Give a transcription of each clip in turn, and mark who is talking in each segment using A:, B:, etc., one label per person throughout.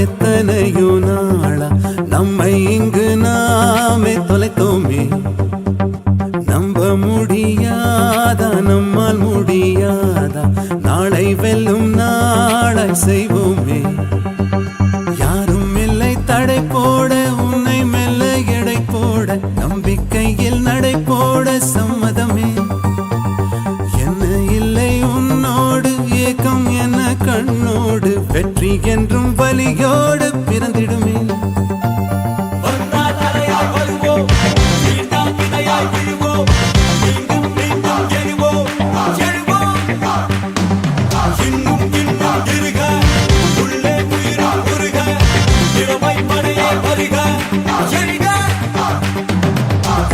A: எத்தனையோ நாளா நம்மை இங்கு நாமே தொலைத்தோமே. நம்ப முடியாதா, நம்மால் முடியாதா, நாளை வெல்லும் நாளாய் செய்வோமே. யாரும் இல்லை தடை போட, உன்னை மெல்ல எடை போட, நம்பிக்கையில் நடை போட சம்மதமே. என்ன இல்லை உன்னோடு ஏக்கம் என கண்ணோடு, வெற்றி என்றும் வலியோடு பிறந்திடுமே.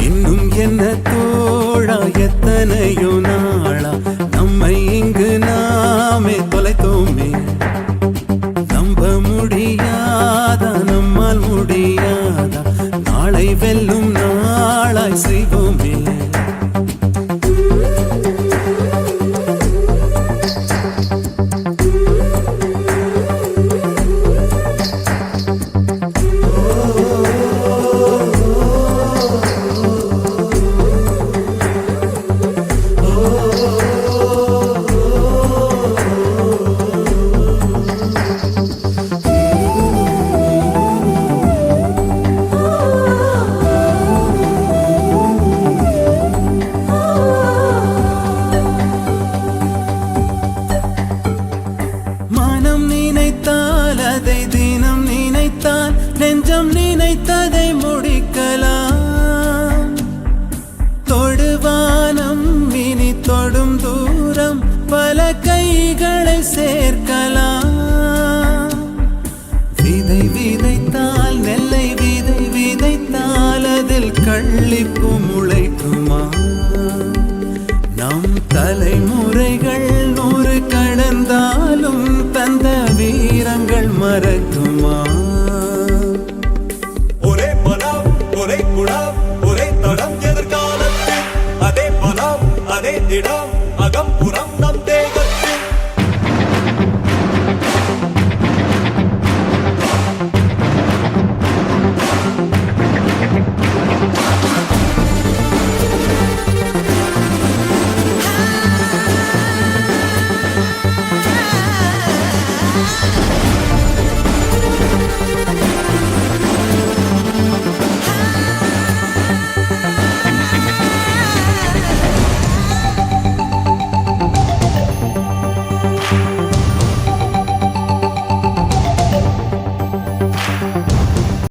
A: இன்னும் என்ன தோழா, எத்தனையோ நாளா நம்மை இங்கு நாமே தொலைத்தோமே. நம்ப முடியாதா, நம்மால் முடியாதா, நாளை வெல்லும் நாளாய் செய்வோமே. தொடும் தூரம் பல கைகளை சேர்க்கலாம். விதை விதைத்தால் நெல்லை விதை விதைத்தால் அதில் கள்ளிப்பு முளைக்குமா? நம் தலைமுறைகள் 100 கடந்தாலும் தந்த வீரங்கள் மறக்குமா?
B: ஒரே மனம் ஒரே குணம் ஒரே தடம் எதிர்காலத்தில் அதே மனம் அதே திடம் அகம்